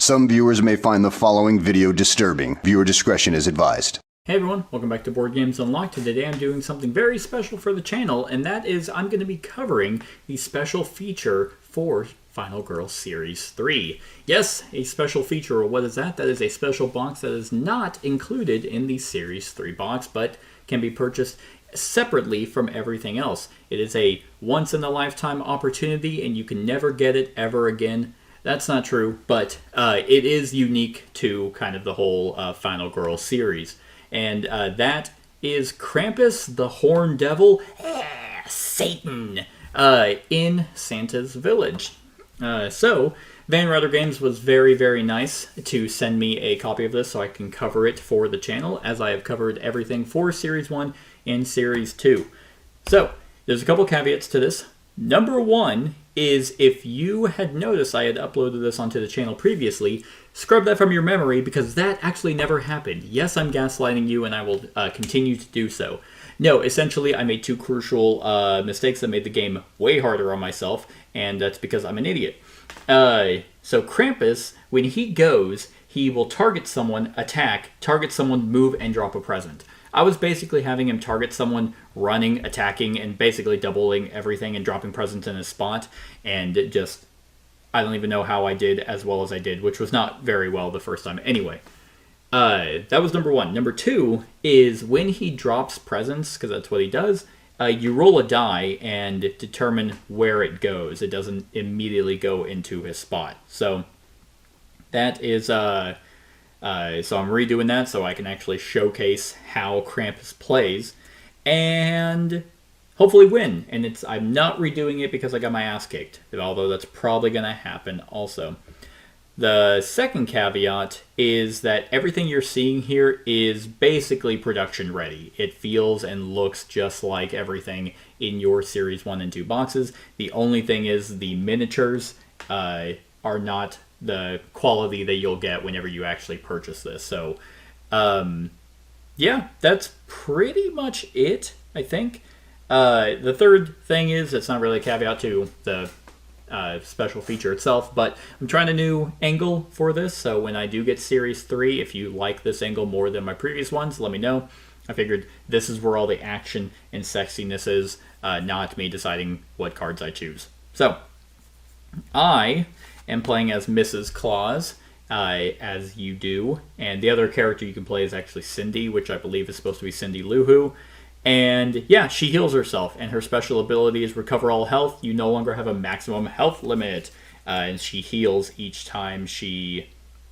Some viewers may find the following video disturbing. Viewer discretion is advised. Hey everyone, welcome back to Board Games Unlocked. Today I'm doing something very special for the channel, and that is I'm going to be covering the special feature for Final Girl Series 3. Yes, a special feature. Well, what is that? That is a special box that is not included in the Series 3 box, but can be purchased separately from everything else. It is a once-in-a-lifetime opportunity, and you can never get it ever again. That's not true, but it is unique to kind of the whole Final Girl series. And that is Krampus, the Horned Devil, Satan, in Santa's Village. So, Van Ryder Games was very, very nice to send me a copy of this so I can cover it for the channel, as I have covered everything for Series 1 and Series 2. So, there's a couple caveats to this. Number one is, if you had noticed I had uploaded this onto the channel previously, scrub that from your memory, because that actually never happened. Yes, I'm gaslighting you, and I will continue to do so. No, essentially, I made two crucial mistakes that made the game way harder on myself, and that's because I'm an idiot. So Krampus, when he goes, he will target someone, attack, target someone, move, and drop a present. I was basically having him target someone, running, attacking, and basically doubling everything and dropping presents in a spot, and it just, I don't even know how I did as well as I did, which was not very well the first time. Anyway, that was number one. Number two is when he drops presents, because that's what he does, you roll a die and determine where it goes. It doesn't immediately go into his spot. So that is... So I'm redoing that so I can actually showcase how Krampus plays and hopefully win. And I'm not redoing it because I got my ass kicked, although that's probably going to happen also. The second caveat is that everything you're seeing here is basically production ready. It feels and looks just like everything in your Series 1 and 2 boxes. The only thing is the miniatures are not the quality that you'll get whenever you actually purchase this. So, yeah, that's pretty much it, I think. The third thing is, it's not really a caveat to the special feature itself, but I'm trying a new angle for this, so when I do get Series 3, if you like this angle more than my previous ones, let me know. I figured this is where all the action and sexiness is, not me deciding what cards I choose. So, I am playing as Mrs. Claus, as you do. And the other character you can play is actually Cindy, which I believe is supposed to be Cindy Lou Who. And yeah, she heals herself, and her special ability is Recover All Health. You no longer have a maximum health limit, and she heals each time she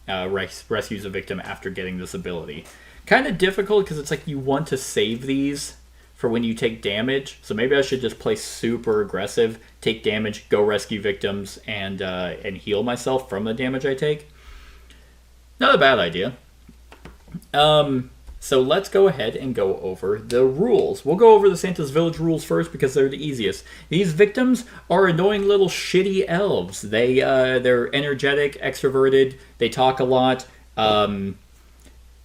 rescues a victim after getting this ability. Kind of difficult, because it's like you want to save these for when you take damage, so maybe I should just play super aggressive, take damage, go rescue victims, and heal myself from the damage I take. Not a bad idea. So let's go ahead and go over the rules. We'll go over the Santa's Village rules first because they're the easiest. These victims are annoying little shitty elves. They're energetic, extroverted, they talk a lot.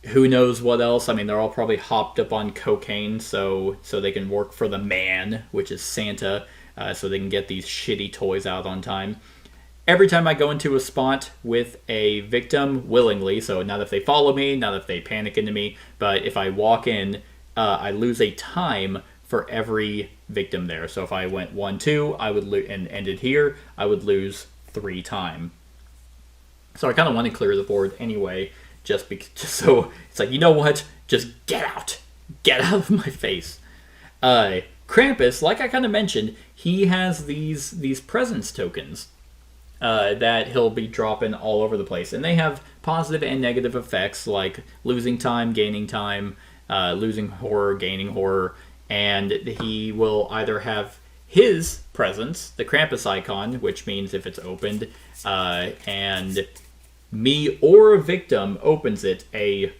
Who knows what else? I mean, they're all probably hopped up on cocaine, so they can work for the man, which is Santa, so they can get these shitty toys out on time. Every time I go into a spot with a victim, willingly, so not if they follow me, not if they panic into me, but if I walk in, I lose a time for every victim there. So if I went 1-2, I would and ended here, I would lose 3 time. So I kind of want to clear the board anyway, just so it's like, you know what? Just get out of my face. Krampus, like I kind of mentioned, he has these presence tokens that he'll be dropping all over the place, and they have positive and negative effects, like losing time, gaining time, losing horror, gaining horror, and he will either have his presence, the Krampus icon, which means if it's opened, and me or a victim opens it, a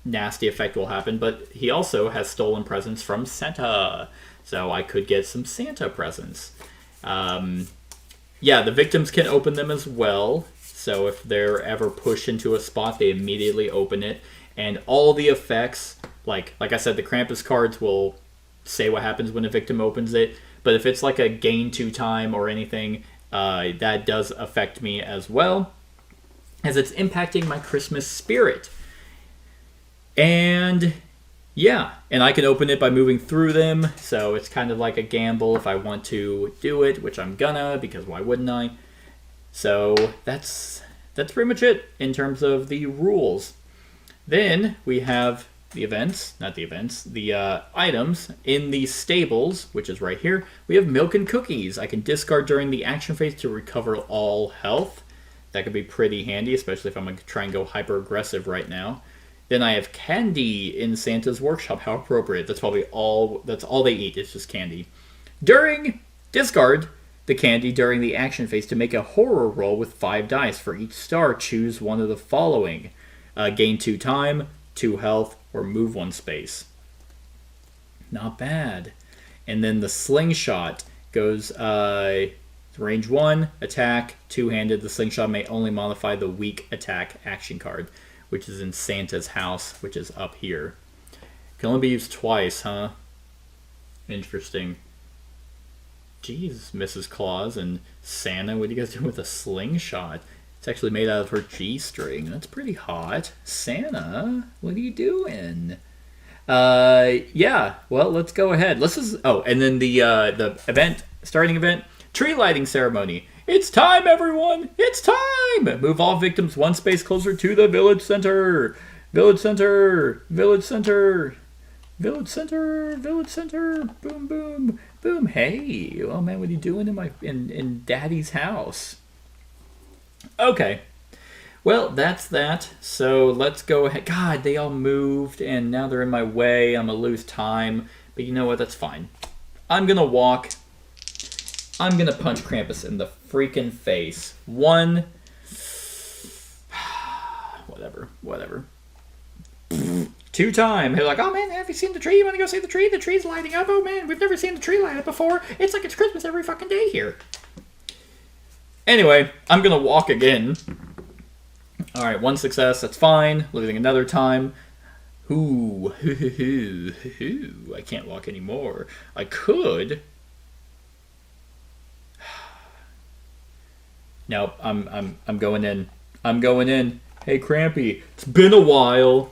nasty effect will happen, but he also has stolen presents from Santa, so I could get some Santa presents. Yeah, the victims can open them as well, so if they're ever pushed into a spot, they immediately open it, and all the effects, like I said, the Krampus cards will say what happens when a victim opens it, but if it's like a gain 2 time or anything, that does affect me as well. as it's impacting my Christmas spirit. And yeah, and I can open it by moving through them, so it's kind of like a gamble if I want to do it, which I'm gonna, because why wouldn't I? So that's pretty much it in terms of the rules. Then we have the items in the stables, which is right here. We have milk and cookies. I can discard during the action phase to recover all health. That could be pretty handy, especially if I'm going to try and go hyper aggressive right now. Then I have candy in Santa's workshop. How appropriate. That's probably all they eat. It's just candy. Discard the candy during the action phase to make a horror roll with 5 dice. For each star, choose one of the following. Gain 2 time, 2 health, or move 1 space. Not bad. And then the slingshot goes range 1, attack, 2-handed. The slingshot may only modify the weak attack action card, which is in Santa's house, which is up here. Can only be used twice, huh? Interesting. Jeez, Mrs. Claus and Santa, what are you guys doing with a slingshot? It's actually made out of her G-string. That's pretty hot. Santa, what are you doing? Yeah, well, let's go ahead. And then the starting event, tree lighting ceremony. It's time, everyone! It's time! Move all victims 1 space closer to the village center. Village center. Village center. Village center. Village center. Boom, boom, boom. Hey, oh man, what are you doing in Daddy's house? Okay. Well, that's that. So let's go ahead. God, they all moved, and now they're in my way. I'm going to lose time. But you know what? That's fine. I'm going to walk. I'm going to punch Krampus in the freaking face. 1. Whatever. 2 time. They're like, oh man, have you seen the tree? You want to go see the tree? The tree's lighting up. Oh man, we've never seen the tree light up before. It's like it's Christmas every fucking day here. Anyway, I'm going to walk again. Alright, 1 success, that's fine. Losing another time. Ooh, I can't walk anymore. I could. Nope, I'm going in. I'm going in. Hey, Krampy, it's been a while.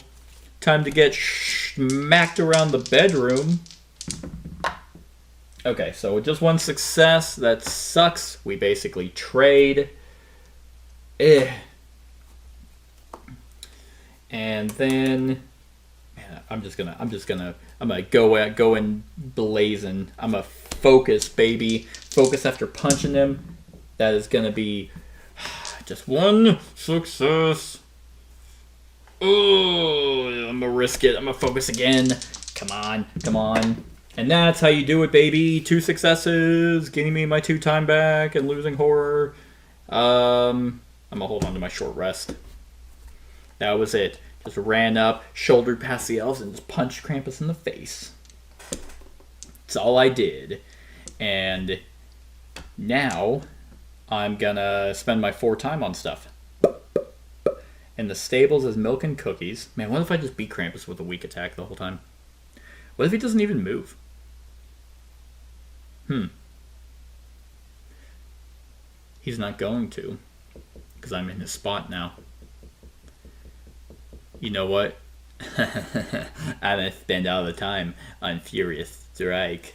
Time to get smacked around the bedroom. Okay, so with just 1 success, that sucks. We basically trade. And then, man, I'm gonna go in blazing. I'm gonna focus, baby. Focus after punching him. That is gonna be just 1 success. Oh, I'm gonna risk it. I'm gonna focus again. Come on. And that's how you do it, baby. 2 successes, getting me my 2 time back and losing horror. I'm gonna hold on to my short rest. That was it. Just ran up, shouldered past the elves, and just punched Krampus in the face. That's all I did. And now I'm gonna spend my 4 time on stuff. And the stables is milk and cookies. Man, what if I just beat Krampus with a weak attack the whole time? What if he doesn't even move? He's not going to, because I'm in his spot now. You know what? I'm gonna spend all the time on Furious Strike.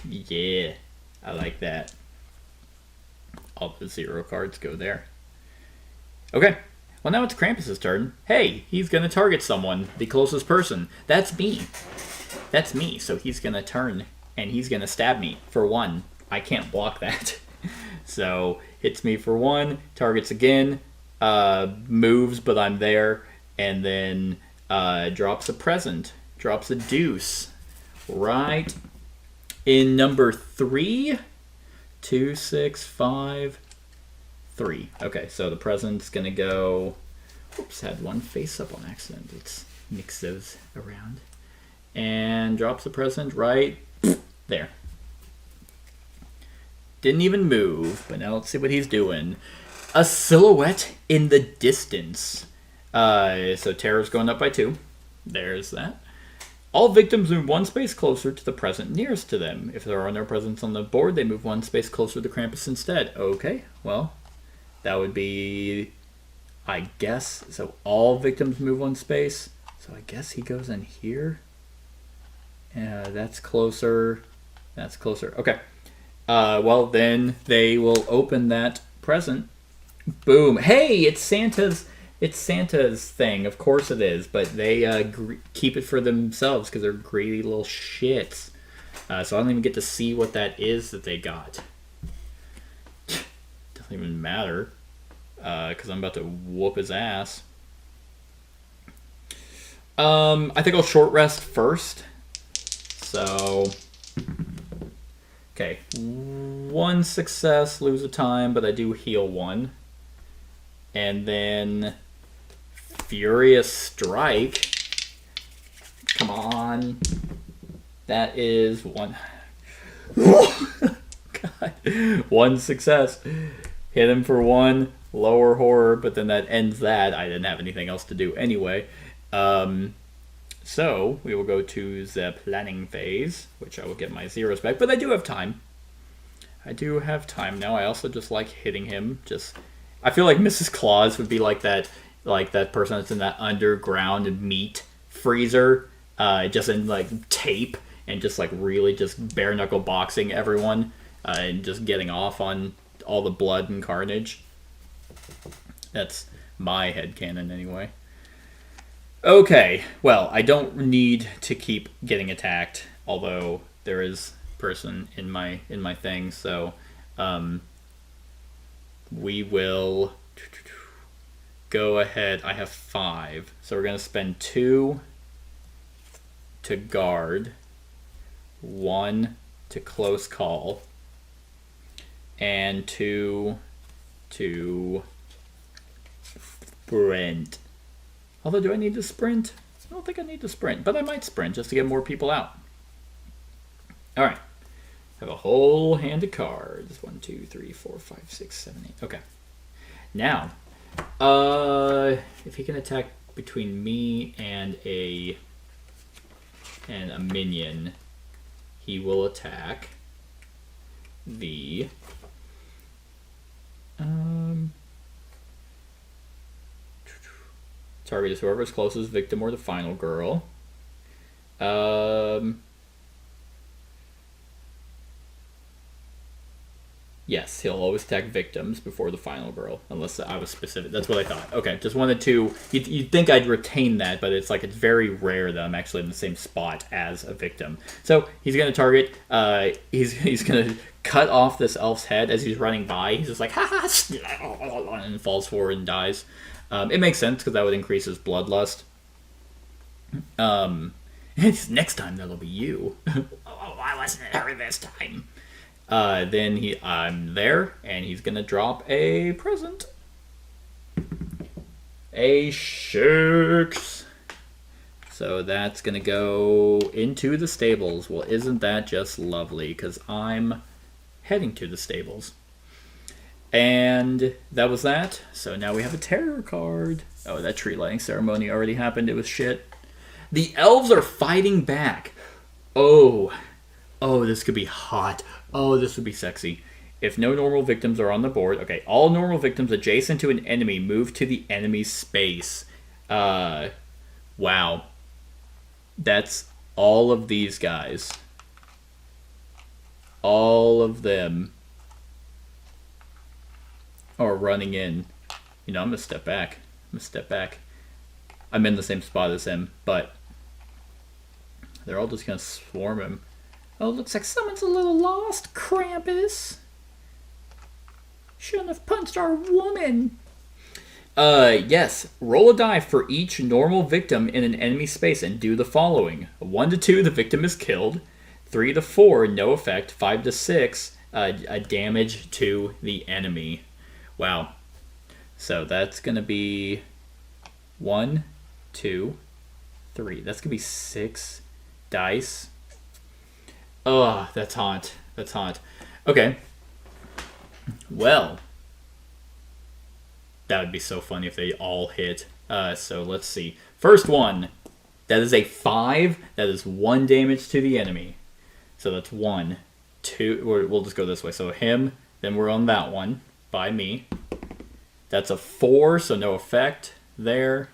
Yeah, I like that. All the 0 cards go there. Okay, well now it's Krampus' turn. Hey, he's gonna target someone, the closest person. That's me. That's me, so he's gonna turn and he's gonna stab me for 1. I can't block that. So, hits me for 1, targets again, moves, but I'm there, and then drops a present, drops a deuce, right in number 3, 2, 6, 5, 3. Okay, so the present's gonna go, oops, had 1 face up on accident. Let's mix those around. And drops the present right there. Didn't even move, but now let's see what he's doing. A silhouette in the distance. So terror's going up by 2. There's that. All victims move 1 space closer to the present nearest to them. If there are no presents on the board, they move 1 space closer to Krampus instead. Okay, well, that would be I guess, so all victims move 1 space. So I guess he goes in here. That's closer. That's closer. Okay. Well, then they will open that present. Boom. Hey, it's Santa's. It's Santa's thing. Of course it is. But they keep it for themselves because they're greedy little shits. So I don't even get to see what that is that they got. Doesn't even matter. Because I'm about to whoop his ass. I think I'll short rest first. So, okay, 1 success, lose a time, but I do heal 1. And then Furious Strike. Come on. That is 1. God. 1 success. Hit him for 1. Lower horror, but then that ends that. I didn't have anything else to do anyway. So we will go to the planning phase, which I will get my zeros back. But I do have time. I do have time now. I also just like hitting him. I feel like Mrs. Claus would be like that person that's in that underground meat freezer, just in like tape and just like really just bare knuckle boxing everyone and just getting off on all the blood and carnage. That's my headcanon anyway. Okay, well, I don't need to keep getting attacked, although there is a person in my thing, so we will go ahead. I have 5, so we're going to spend 2 to guard, 1 to close call, and 2 to sprint. Although, do I need to sprint? I don't think I need to sprint, but I might sprint just to get more people out. All right. I have a whole hand of cards. 1, 2, 3, 4, 5, 6, 7, 8. Okay. Now, if he can attack between me and a minion, he will attack the target is whoever's closest, victim or the final girl. Yes, he'll always attack victims before the final girl, unless I was specific. That's what I thought. Okay, just wanted to... You'd think I'd retain that, but it's very rare that I'm actually in the same spot as a victim. So he's going to target... He's going to cut off this elf's head as he's running by. He's just like, ha ha, and falls forward and dies. It makes sense, because that would increase his bloodlust. Next time, that'll be you. I wasn't in a hurry this time. Then I'm there, and he's gonna drop a present. A 6. So that's gonna go into the stables. Well, isn't that just lovely? Because I'm heading to the stables. And that was that. So now we have a terror card. Oh, that tree lighting ceremony already happened. It was shit. The elves are fighting back. Oh, this could be hot. Oh, this would be sexy. If no normal victims are on the board, okay, all normal victims adjacent to an enemy move to the enemy's space. Wow. That's all of these guys. All of them are running in. You know, I'm going to step back. I'm in the same spot as him, but they're all just going to swarm him. Oh, looks like someone's a little lost, Krampus. Shouldn't have punched our woman. Yes. Roll a die for each normal victim in an enemy space and do the following. 1 to 2, the victim is killed. 3 to 4, no effect. 5 to 6, a damage to the enemy. Wow. So that's going to be 1, 2, 3. That's going to be 6 dice. Oh, that's hot. That's hot. Okay. Well, that would be so funny if they all hit. So let's see. First one. That is a 5. That is 1 damage to the enemy. So that's 1, 2. We'll just go this way. So him. Then we're on that one by me. That's a 4, so no effect there.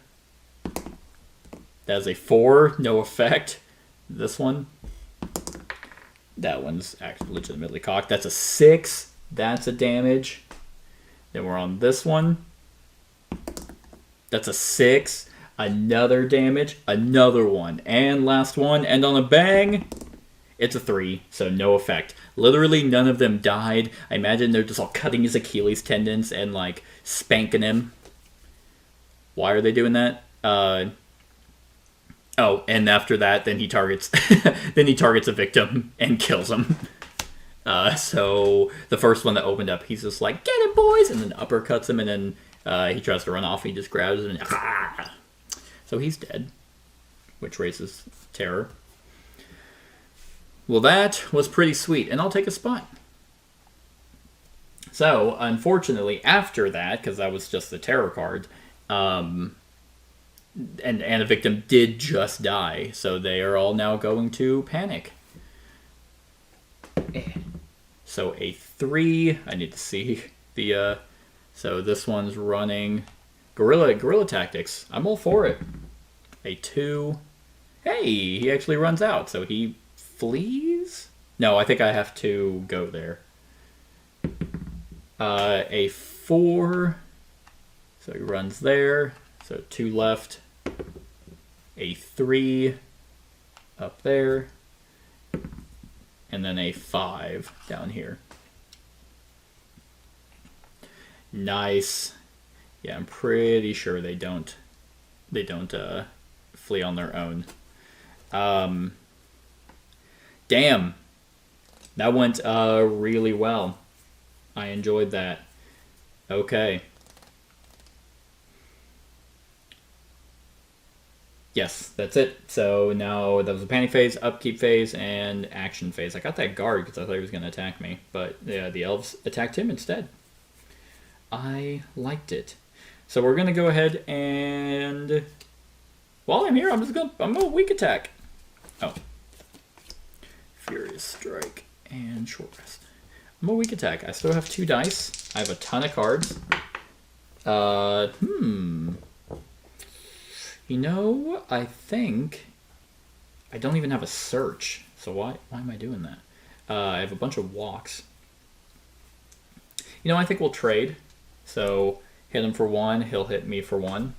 That's a 4, no effect. This one. That one's actually legitimately cocked. That's a 6. That's a damage. Then we're on this one. That's a 6. Another damage. Another one. And last one. And on a bang, it's a 3. So no effect. Literally none of them died. I imagine they're just all cutting his Achilles tendons and like spanking him. Why are they doing that? Oh, and after that, then he targets a victim and kills him. So the first one that opened up, he's just like, "Get it, boys!" and then uppercuts him, and then he tries to run off. He just grabs him, and so he's dead, which raises terror. Well, that was pretty sweet, and I'll take a spot. So, unfortunately, after that, because that was just the terror card, and a victim did just die, so they are all now going to panic. So a 3, I need to see the, so this one's running guerrilla tactics. I'm all for it. A 2, hey, he actually runs out, so he flees? No, I think I have to go there. A 4, so he runs there, so 2 left. A 3 up there, and then a 5 down here. Nice. Yeah, I'm pretty sure they don't flee on their own. Damn, that went really well. I enjoyed that. Okay. Yes, that's it. So now that was the panic phase, upkeep phase, and action phase. I got that guard because I thought he was going to attack me, but yeah, the elves attacked him instead. I liked it. So we're going to go ahead and while I'm here, I'm going to weak attack. Oh. Furious Strike and Short Rest. I'm a weak attack. I still have 2 dice. I have a ton of cards. You know, I think I don't even have a search. So why am I doing that? I have a bunch of walks. You know, I think we'll trade. So hit him for 1, he'll hit me for 1.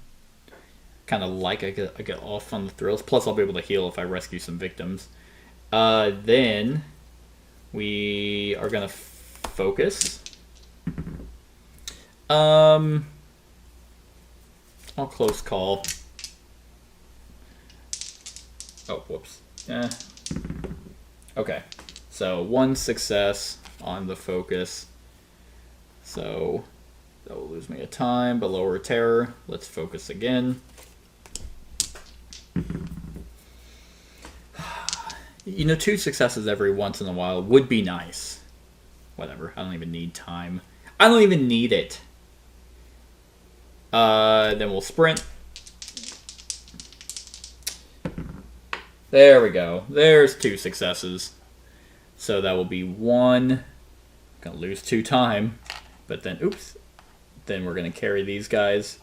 Kind of like I get off on the thrills. Plus I'll be able to heal if I rescue some victims. Then we are going to focus. I'll close call. Oh, whoops. Okay. So 1 success on the focus. So that will lose me a time, but lower terror. Let's focus again. You know, 2 successes every once in a while would be nice. Whatever. I don't even need time. I don't even need it. Then we'll sprint. There we go. There's 2 successes. So that will be 1. Gonna lose 2 time. But then, oops. Then we're gonna carry these guys.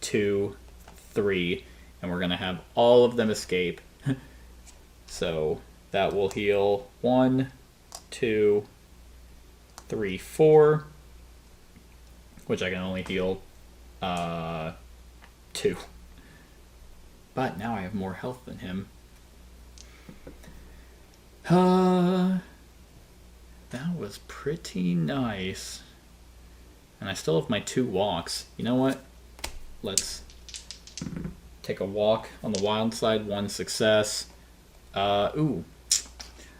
2, 3. And we're gonna have all of them escape. So that will heal 1, 2, 3, 4. Which I can only heal 2. But now I have more health than him. That was pretty nice. And I still have my 2 walks. You know what? Let's take a walk on the wild side. 1 success. Ooh.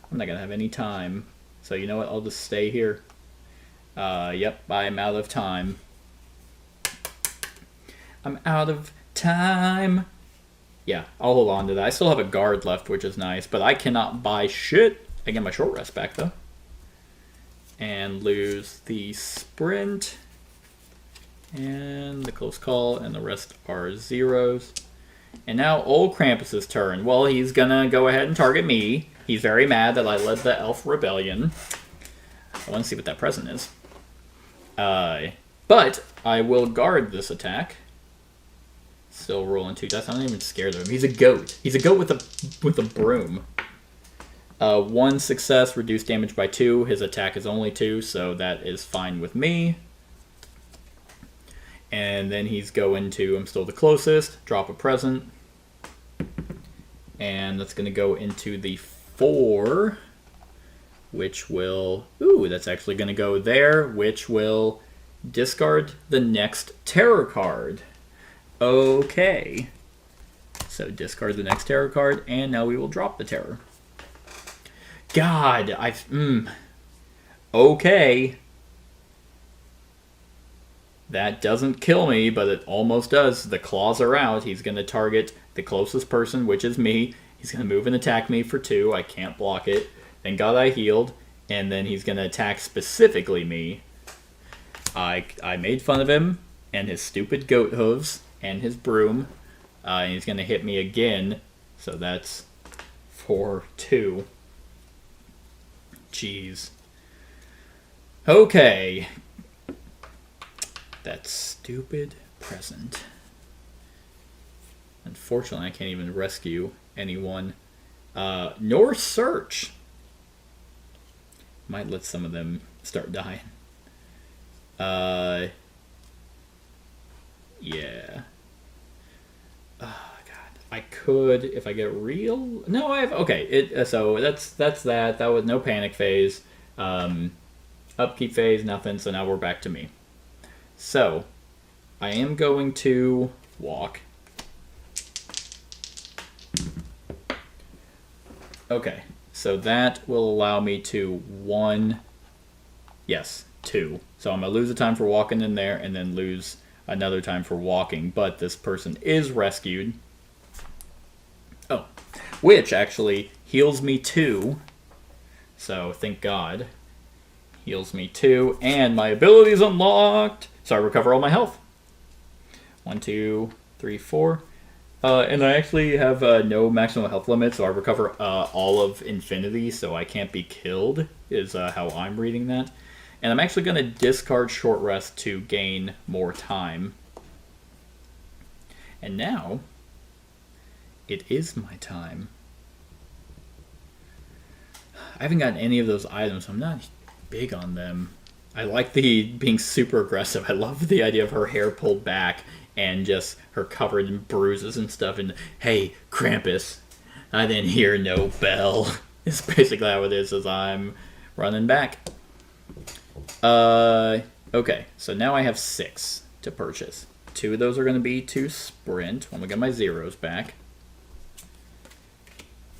I'm not gonna have any time. So you know what? I'll just stay here. Yep, I'm out of time. I'm out of time. Yeah, I'll hold on to that. I still have a guard left, which is nice, but I cannot buy shit. I get my short rest back, though. And lose the sprint. And the close call, and the rest are 0s. And now old Krampus' turn. Well, he's gonna go ahead and target me. He's very mad that I led the elf rebellion. I want to see what that present is. But I will guard this attack. Still rolling 2 dice. I'm not even scared of him. He's a goat. He's a goat with a broom. 1 success, reduced damage by 2. His attack is only 2, so that is fine with me. And then he's going to, I'm still the closest, drop a present. And that's going to go into the 4, which will, ooh, that's actually going to go there, which will discard the next terror card. Okay. So discard the next terror card, and now we will drop the terror. God, okay. That doesn't kill me, but it almost does. The claws are out. He's going to target the closest person, which is me. He's going to move and attack me for 2. I can't block it. Thank God I healed. And then he's going to attack specifically me. I made fun of him and his stupid goat hooves and his broom. And he's going to hit me again. So that's for 2. Jeez. Okay. That stupid present. Unfortunately, I can't even rescue anyone. Nor search. Might let some of them start dying. Yeah. Oh, God. I could, if I get real... No, I have... Okay, so that's that. That was no panic phase. Upkeep phase, nothing. So now we're back to me. So, I am going to walk. Okay, so that will allow me to 1... Yes, 2. So I'm going to lose a time for walking in there and then lose another time for walking. But this person is rescued. Oh, which actually heals me 2. So, thank God. Heals me 2. And my ability is unlocked. So I recover all my health. 1, 2, 3, 4. And I actually have no maximum health limit, so I recover all of infinity, so I can't be killed, is how I'm reading that. And I'm actually going to discard short rest to gain more time. And now, it is my time. I haven't gotten any of those items, so I'm not big on them. I like the being super aggressive. I love the idea of her hair pulled back and just her covered in bruises and stuff. And, hey, Krampus, I didn't hear no bell. It's basically how it is as I'm running back. Okay, so now I have 6 to purchase. 2 of those are going to be to sprint when we get my zeros back.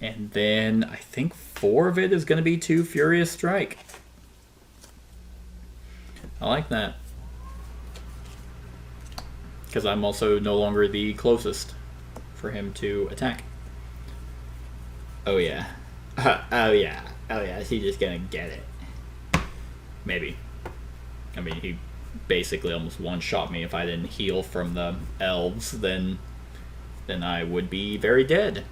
And then I think 4 of it is going to be to Furious Strike. I like that. Because I'm also no longer the closest for him to attack. Oh yeah. Oh yeah. Oh yeah, is he just gonna get it? Maybe. I mean, he basically almost one-shot me. If I didn't heal from the elves, then I would be very dead.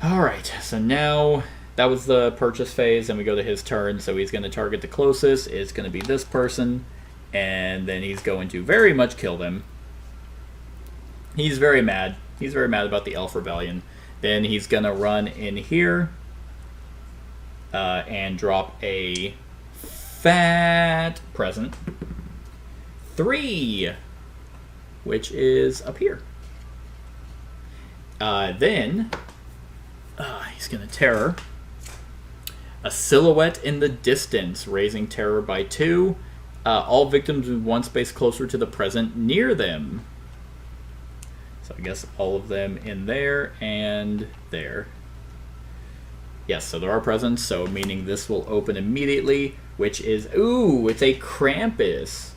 Alright, so now... That was the purchase phase, and we go to his turn, so he's going to target the closest. It's going to be this person, and then he's going to very much kill them. He's very mad. He's very mad about the Elf Rebellion. Then he's going to run in here and drop a fat present. 3, which is up here. Then he's going to terror. A silhouette in the distance, raising terror by 2. All victims move 1 space closer to the present near them. So I guess all of them in there and there. Yes, so there are presents, so meaning this will open immediately, which is, ooh, it's a Krampus.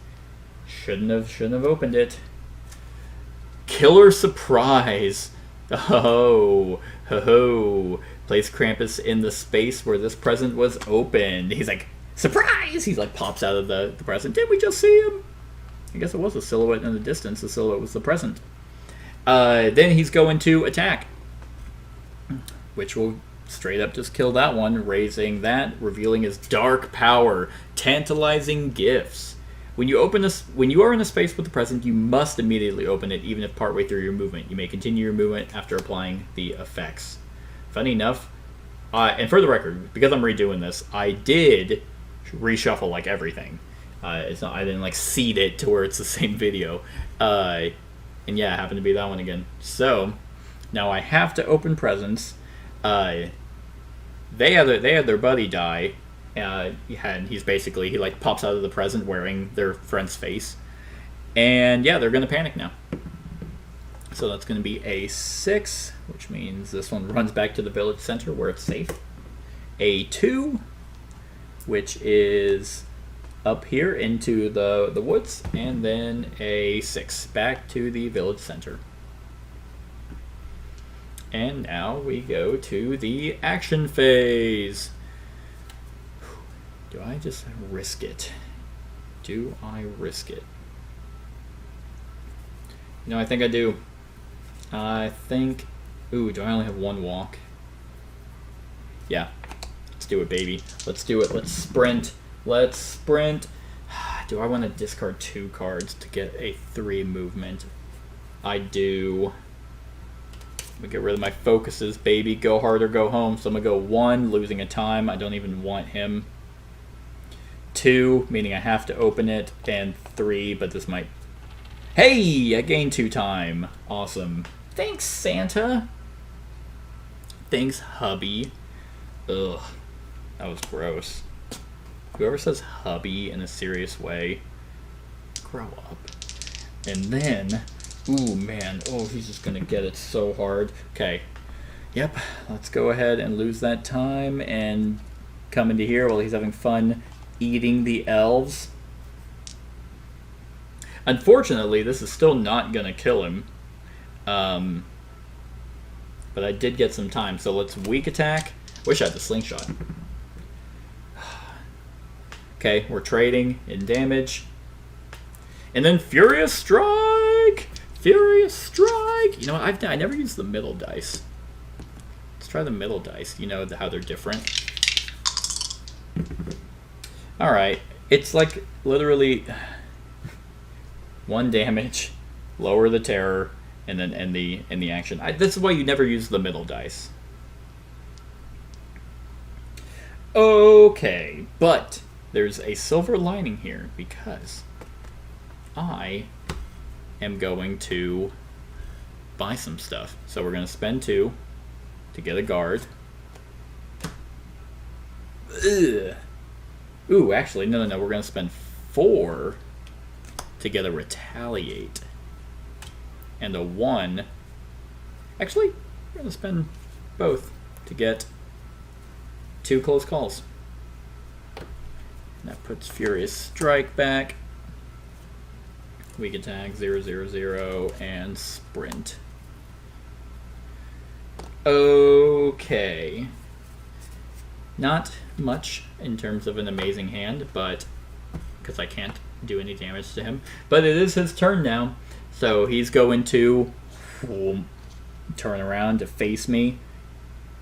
Shouldn't have opened it. Killer surprise. Oh, ho ho. Place Krampus in the space where this present was opened. He's like, surprise! He's like, pops out of the present. Did we just see him? I guess it was a silhouette in the distance. The silhouette was the present. Then he's going to attack, which will straight up just kill that one, raising that, revealing his dark power, tantalizing gifts. When you are in a space with the present, you must immediately open it, even if partway through your movement. You may continue your movement after applying the effects. Funny enough, and for the record, because I'm redoing this, I did reshuffle like everything. It's not, I didn't like seed it to where it's the same video. And yeah, it happened to be that one again. So now I have to open presents. They had their buddy die. He's basically, he like pops out of the present wearing their friend's face. And yeah, they're gonna panic now. So that's gonna be a 6, which means this one runs back to the village center where it's safe. A 2, which is up here into the woods, and then a 6 back to the village center. And now we go to the action phase. Do I just risk it? Do I risk it? No, I think I do. I think... Ooh, do I only have one walk? Yeah. Let's do it, baby. Let's do it. Let's sprint. Let's sprint. Do I want to discard 2 cards to get a 3 movement? I do. I'm gonna get rid of my focuses, baby. Go hard or go home. So I'm gonna go 1, losing a time. I don't even want him. 2, meaning I have to open it. And 3, but this might... Hey! I gained 2 time. Awesome. Thanks, Santa. Thanks, hubby. Ugh. That was gross. Whoever says hubby in a serious way, grow up. And then... Ooh, man. Oh, he's just gonna get it so hard. Okay. Yep. Let's go ahead and lose that time and come into here while he's having fun eating the elves. Unfortunately, this is still not gonna kill him. But I did get some time, so let's weak attack. Wish I had the slingshot. Okay, we're trading in damage. And then Furious Strike! Furious Strike! You know what, I never used the middle dice. Let's try the middle dice. You know how they're different. Alright, it's like literally 1 damage, lower the terror, and then end the action. This is why you never use the middle dice. Okay, but there's a silver lining here because I am going to buy some stuff. So we're going to spend 2 to get a guard. Ugh. Ooh, actually, no. We're going to spend 4 to get a retaliate. And a 1. Actually, we're going to spend both to get 2 close calls. And that puts Furious Strike back. Weak attack, 0, and sprint. Okay. Not much in terms of an amazing hand, but because I can't do any damage to him. But it is his turn now. So he's going to turn around to face me.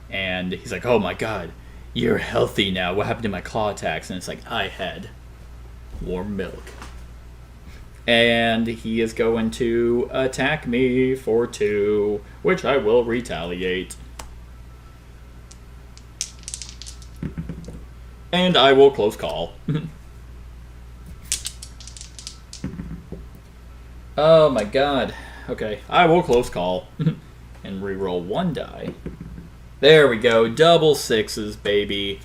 And he's like, oh my god, you're healthy now. What happened to my claw attacks? And it's like, I had warm milk. And he is going to attack me for 2, which I will retaliate. And I will close call. Oh my god. Okay, I will close call. And reroll 1 die. There we go. Double 6s, baby.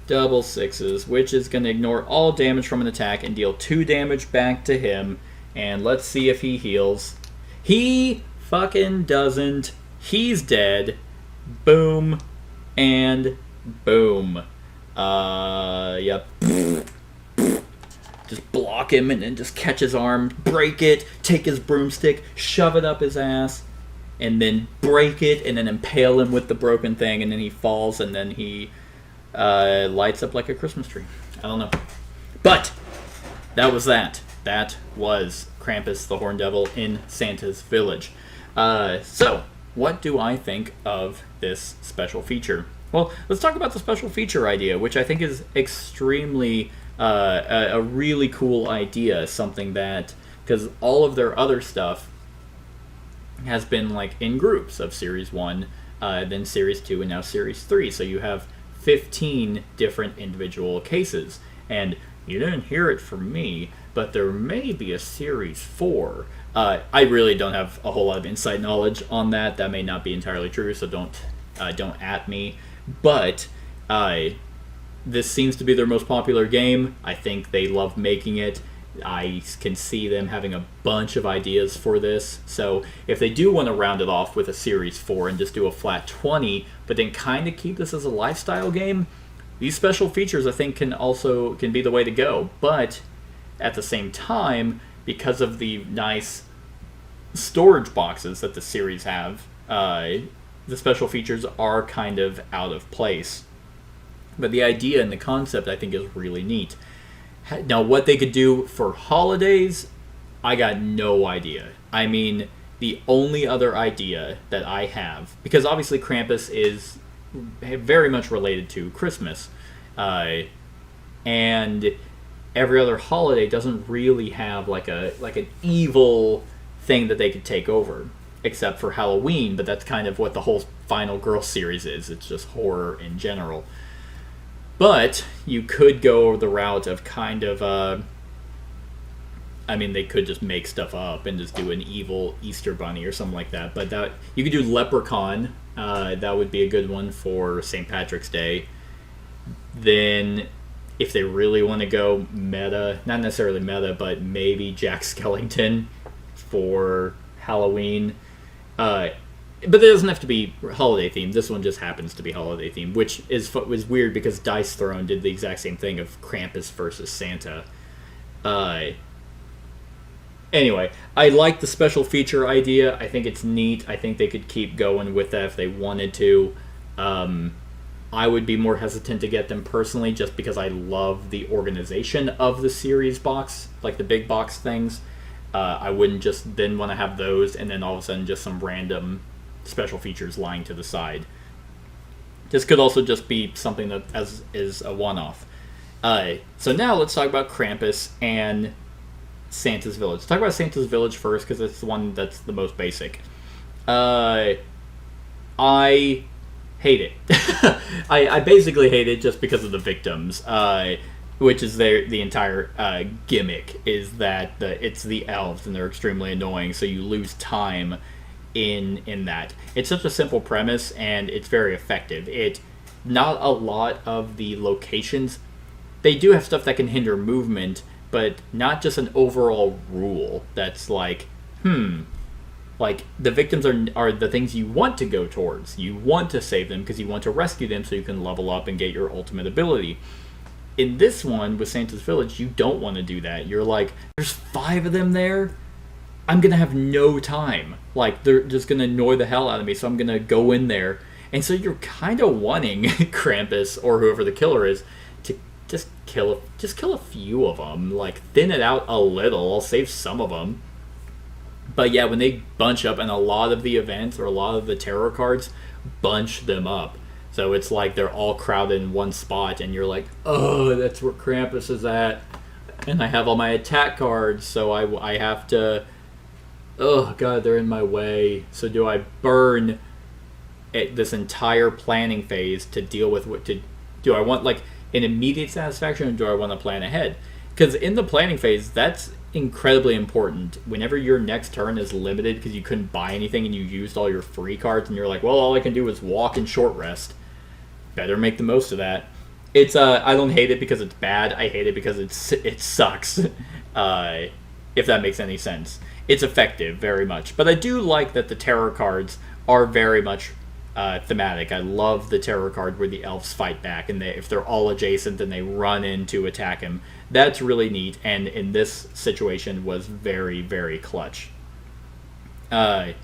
Double 6s, which is going to ignore all damage from an attack and deal 2 damage back to him. And let's see if he heals. He fucking doesn't. He's dead. Boom. And boom. Yep. Just block him and then just catch his arm, break it, take his broomstick, shove it up his ass, and then break it and then impale him with the broken thing, and then he falls and then he lights up like a Christmas tree. I don't know. But that was that. That was Krampus the Horn Devil in Santa's Village. So, what do I think of this special feature? Well, let's talk about the special feature idea, which I think is extremely A really cool idea, something that, because all of their other stuff has been like in groups of Series 1, then Series 2, and now Series 3. So you have 15 different individual cases. And you didn't hear it from me, but there may be a Series 4. I really don't have a whole lot of inside knowledge on that. That may not be entirely true, so don't at me. But this seems to be their most popular game. I think they love making it. I can see them having a bunch of ideas for this. So if they do want to round it off with a Series 4 and just do a flat 20, but then kind of keep this as a lifestyle game, these special features I think can be the way to go. But at the same time, because of the nice storage boxes that the series have, the special features are kind of out of place. But the idea and the concept I think is really neat. Now, what they could do for holidays, I got no idea. I mean, the only other idea that I have, because obviously Krampus is very much related to Christmas, and every other holiday doesn't really have like an evil thing that they could take over, except for Halloween. But that's kind of what the whole Final Girl series is. It's just horror in general. But you could go the route of kind of, they could just make stuff up and just do an evil Easter bunny or something like that. But that you could do Leprechaun. That would be a good one for St. Patrick's Day. Then, if they really want to go meta, not necessarily meta, but maybe Jack Skellington for Halloween. But it doesn't have to be holiday themed. This one just happens to be holiday themed, which was weird because Dice Throne did the exact same thing of Krampus versus Santa. Anyway, I like the special feature idea. I think it's neat. I think they could keep going with that if they wanted to. I would be more hesitant to get them personally just because I love the organization of the series box, like the big box things. I wouldn't just then want to have those and then all of a sudden just some random special features lying to the side. This could also just be something that is a one-off. So now let's talk about Krampus and Santa's Village. Let's talk about Santa's Village first because it's the one that's the most basic. I hate it. I basically hate it just because of the victims, which is the entire gimmick is that it's the elves and they're extremely annoying, so you lose time in that. It's such a simple premise and it's very effective. Not a lot of the locations, they do have stuff that can hinder movement, but not just an overall rule that's like the victims are the things you want to go towards. You want to save them because you want to rescue them so you can level up and get your ultimate ability. In this one, with Santa's Village, you don't want to do that. You're like, there's 5 of them there? I'm going to have no time. Like, they're just going to annoy the hell out of me, so I'm going to go in there. And so you're kind of wanting Krampus, or whoever the killer is, to just kill a few of them. Like, thin it out a little. I'll save some of them. But yeah, when they bunch up, and a lot of the events, or a lot of the tarot cards, bunch them up. So it's like they're all crowded in one spot, and you're like, oh, that's where Krampus is at. And I have all my attack cards, so I have to... Oh, God, they're in my way. So do I burn this entire planning phase to deal with do I want, like, an immediate satisfaction, or do I want to plan ahead? Because in the planning phase, that's incredibly important. Whenever your next turn is limited because you couldn't buy anything and you used all your free cards, and you're like, well, all I can do is walk and short rest. Better make the most of that. It's I don't hate it because it's bad. I hate it because it sucks. If that makes any sense. It's effective very much, but I do like that the terror cards are very much thematic. I love the terror card where the elves fight back, and if they're all adjacent, then they run in to attack him. That's really neat, and in this situation was very, very clutch. So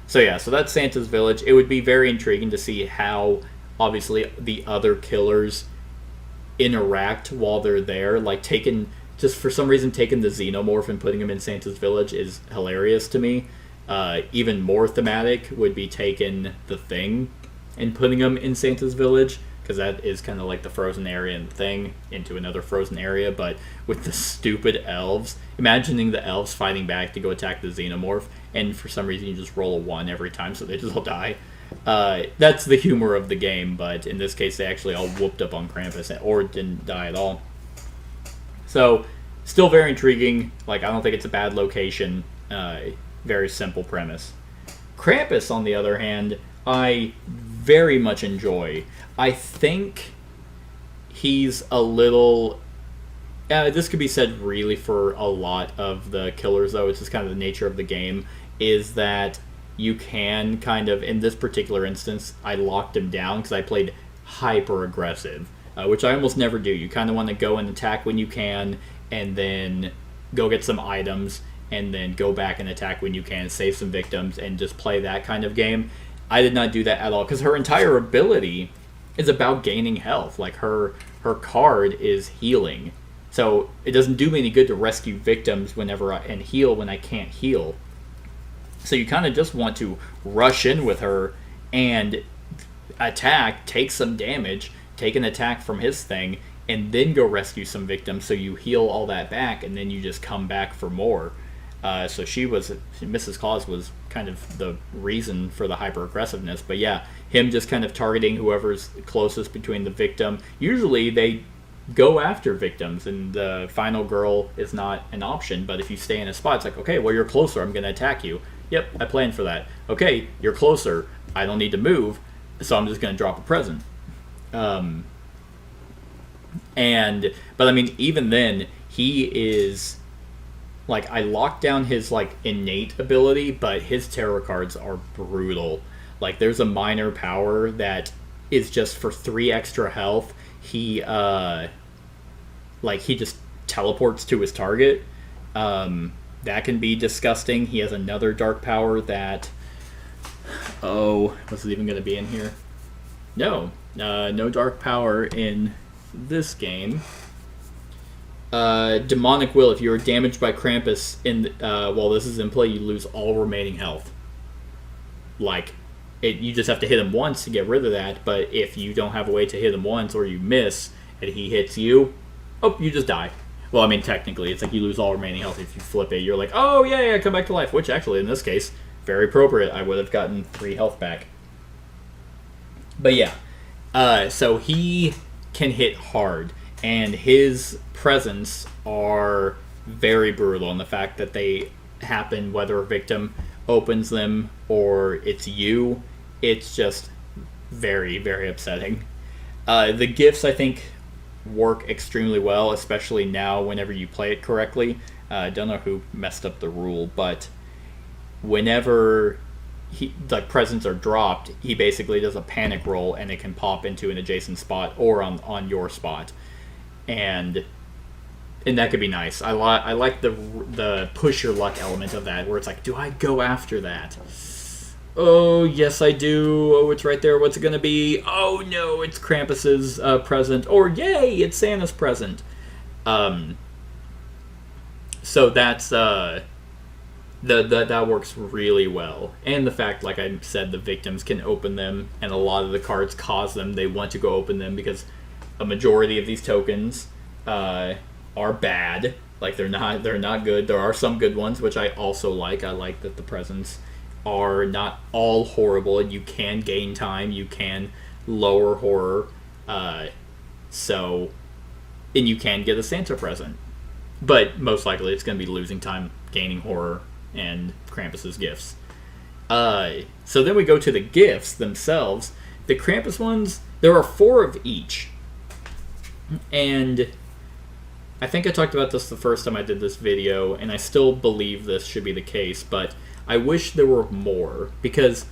that's Santa's Village. It would be very intriguing to see how, obviously, the other killers interact while they're there. Like, just for some reason, taking the Xenomorph and putting him in Santa's Village is hilarious to me. Even more thematic would be taking the Thing and putting him in Santa's Village, because that is kind of like the frozen area and thing into another frozen area. But with the stupid elves, imagining the elves fighting back to go attack the xenomorph, and for some reason you just roll a 1 every time, so they just all die. That's the humor of the game, but in this case they actually all whooped up on Krampus or didn't die at all. So, still very intriguing. Like, I don't think it's a bad location. Very simple premise. Krampus, on the other hand, I very much enjoy. I think he's a little... this could be said really for a lot of the killers, though. It's just kind of the nature of the game, is that you can kind of... In this particular instance, I locked him down because I played hyper-aggressive, which I almost never do. You kind of want to go and attack when you can, and then go get some items, and then go back and attack when you can, save some victims, and just play that kind of game. I did not do that at all, because her entire ability is about gaining health. Like, her card is healing. So it doesn't do me any good to rescue victims and heal when I can't heal. So you kind of just want to rush in with her and attack, take some damage, take an attack from his thing, and then go rescue some victims, so you heal all that back, and then you just come back for more. So Mrs. Claus was kind of the reason for the hyper-aggressiveness. But yeah, him just kind of targeting whoever's closest between the victim. Usually they go after victims, and the final girl is not an option. But if you stay in a spot, it's like, okay, well, you're closer, I'm going to attack you. Yep, I planned for that. Okay, you're closer, I don't need to move, so I'm just going to drop a present. But I mean, even then, he is... Like, I locked down his, like, innate ability, but his terror cards are brutal. Like, there's a minor power that is just for 3 extra health. He just teleports to his target. That can be disgusting. He has another dark power that... Oh, was it even going to be in here? No. No dark power in this game. Demonic Will. If you are damaged by Krampus while this is in play, you lose all remaining health. Like, you just have to hit him once to get rid of that, but if you don't have a way to hit him once, or you miss, and he hits you, you just die. Well, I mean, technically, it's like you lose all remaining health. If you flip it, you're like, oh, yeah, come back to life, which actually, in this case, very appropriate. I would have gotten 3 health back. But yeah, so he can hit hard, and his presents are very brutal in the fact that they happen whether a victim opens them or it's you. It's just very, very upsetting. The gifts, I think, work extremely well, especially now whenever you play it correctly. I don't know who messed up the rule, but whenever presents are dropped, he basically does a panic roll, and it can pop into an adjacent spot or on your spot. And that could be nice. I like the push your luck element of that, where it's like, do I go after that? Oh, yes, I do. Oh, it's right there. What's it going to be? Oh, no, it's Krampus's present. Or, yay, it's Santa's present. So that's... that works really well. And the fact, like I said, the victims can open them, and a lot of the cards cause them. They want to go open them because a majority of these tokens are bad. Like, they're not good. There are some good ones, which I also like. I like that the presents are not all horrible, and you can gain time, you can lower horror, and you can get a Santa present. But most likely it's going to be losing time, gaining horror, and Krampus's gifts. So then we go to the gifts themselves. The Krampus ones, there are 4 of each. And I think I talked about this the first time I did this video, and I still believe this should be the case, but I wish there were more, because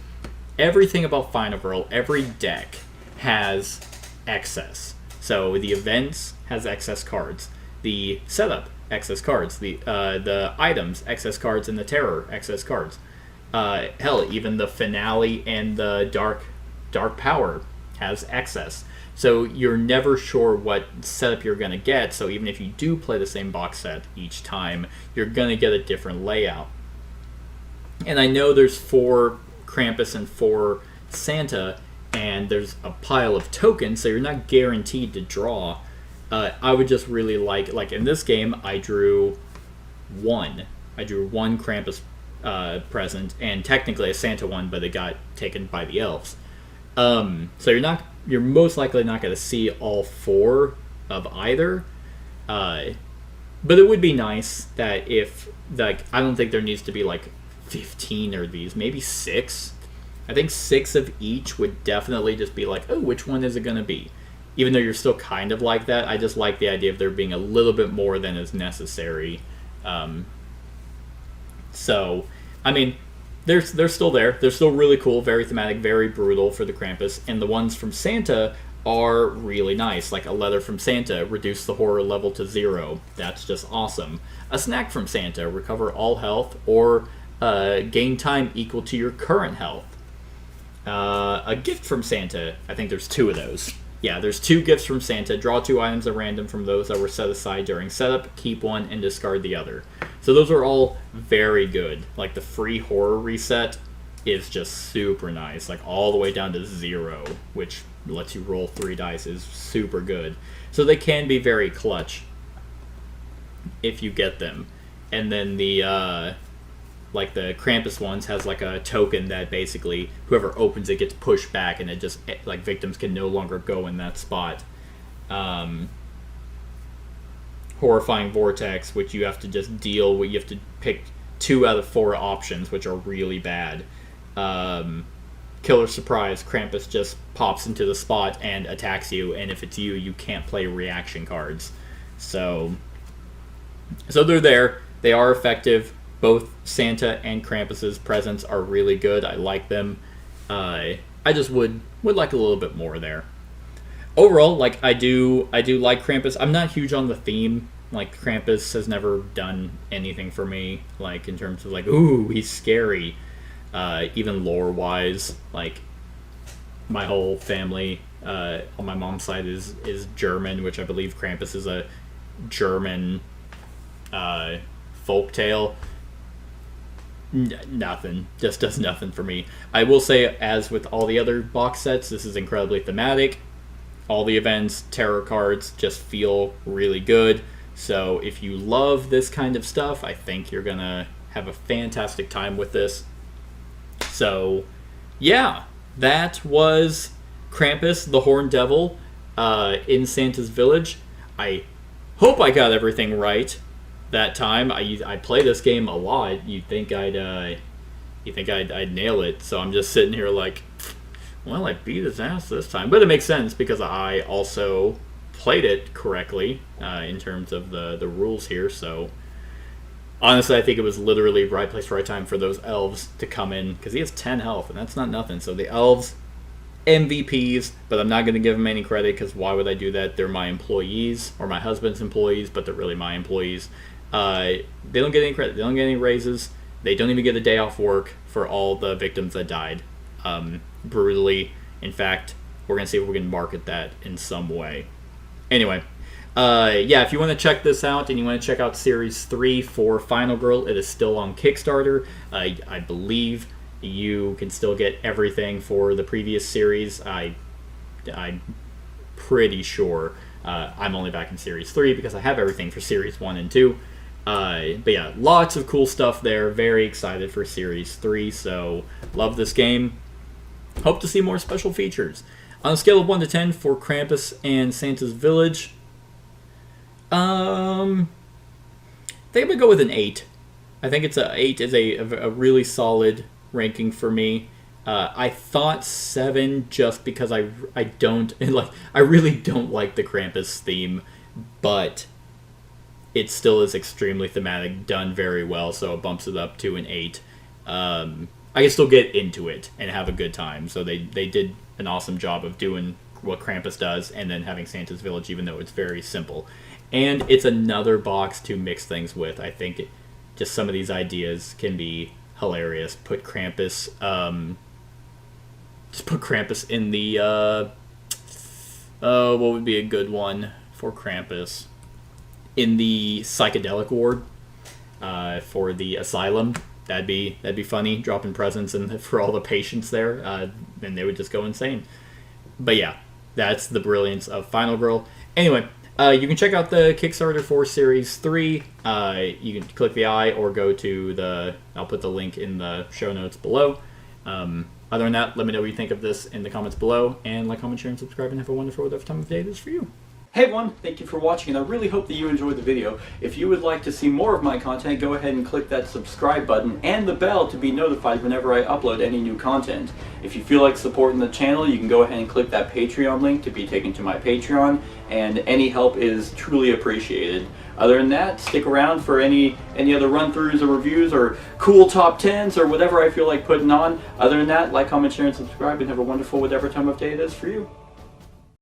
everything about Final Girl, every deck has excess. So the events has excess cards, the setup excess cards, the items excess cards, and the terror excess cards. Hell, even the finale and the dark power has excess. So you're never sure what setup you're going to get, so even if you do play the same box set each time, you're going to get a different layout. And I know there's 4 Krampus and 4 Santa, and there's a pile of tokens, so you're not guaranteed to draw. I would just really like in this game, I drew one. I drew one Krampus present, and technically a Santa one, but it got taken by the elves. So you're most likely not going to see all 4 of either. But it would be nice that if, like, I don't think there needs to be like 15 of these, maybe 6. I think 6 of each would definitely just be like, oh, which one is it going to be? Even though you're still kind of like that, I just like the idea of there being a little bit more than is necessary. So, I mean, they're still there. They're still really cool, very thematic, very brutal for the Krampus. And the ones from Santa are really nice. Like a letter from Santa, reduce the horror level to 0. That's just awesome. A snack from Santa, recover all health or gain time equal to your current health. A gift from Santa, I think there's 2 of those. Yeah, there's 2 gifts from Santa. Draw 2 items at random from those that were set aside during setup. Keep one and discard the other. So those are all very good. Like the free horror reset is just super nice. Like all the way down to 0, which lets you roll 3 dice, is super good. So they can be very clutch if you get them. And then the like the Krampus ones has like a token that basically whoever opens it gets pushed back, and it just, like, victims can no longer go in that spot. Horrifying Vortex, which you have to just deal with. You have to pick 2 out of 4 options, which are really bad. Killer Surprise, Krampus just pops into the spot and attacks you, and if it's you, you can't play reaction cards. So they're there. They are effective. Both Santa and Krampus's presents are really good. I like them. I just would like a little bit more there. Overall, like, I do like Krampus. I'm not huge on the theme. Like, Krampus has never done anything for me, like, in terms of, like, ooh, he's scary. Even lore-wise, like, my whole family on my mom's side is German, which I believe Krampus is a German folktale. Nothing. Just does nothing for me. I will say, as with all the other box sets, this is incredibly thematic. All the events, tarot cards just feel really good. So if you love this kind of stuff, I think you're going to have a fantastic time with this. So, yeah, that was Krampus, the Horned Devil, in Santa's Village. I hope I got everything right that time. I play this game a lot. You'd think I'd nail it. So I'm just sitting here like, well, I beat his ass this time. But it makes sense because I also played it correctly in terms of the rules here. So honestly, I think it was literally right place, right time for those elves to come in, because he has 10 health, and that's not nothing. So the elves, MVPs, but I'm not going to give them any credit, because why would I do that? They're my employees, or my husband's employees, but they're really my employees. They don't get any credit. They don't get any raises. They don't even get a day off work for all the victims that died brutally. In fact, we're going to see if we can market that in some way. Anyway, yeah, if you want to check this out and you want to check out Series 3 for Final Girl, it is still on Kickstarter. I believe you can still get everything for the previous series. I'm pretty sure I'm only back in Series 3 because I have everything for Series 1 and 2. But yeah, lots of cool stuff there. Very excited for Series 3, so love this game. Hope to see more special features. On a scale of 1 to 10 for Krampus and Santa's Village, I think I'm going to go with an 8. I think 8 is a really solid ranking for me. I thought 7 just because I really don't like the Krampus theme, but it still is extremely thematic, done very well, so it bumps it up to an 8. I can still get into it and have a good time, so they did an awesome job of doing what Krampus does and then having Santa's Village, even though it's very simple. And it's another box to mix things with. I think just some of these ideas can be hilarious. Put Krampus, just put Krampus in the, what would be a good one for Krampus? In the psychedelic ward, for the asylum. that'd be funny, dropping presents and for all the patients there, and they would just go insane. But yeah, that's the brilliance of Final Girl. Anyway, you can check out the Kickstarter for Series 3. You can click the I or go to I'll put the link in the show notes below. Other than that, let me know what you think of this in the comments below, and like, comment, share, and subscribe, and have a wonderful whatever time of day it is for you. Hey everyone, thank you for watching, and I really hope that you enjoyed the video. If you would like to see more of my content, go ahead and click that subscribe button and the bell to be notified whenever I upload any new content. If you feel like supporting the channel, you can go ahead and click that Patreon link to be taken to my Patreon, and any help is truly appreciated. Other than that, stick around for any other run-throughs or reviews or cool top 10s or whatever I feel like putting on. Other than that, like, comment, share, and subscribe, and have a wonderful whatever time of day it is for you.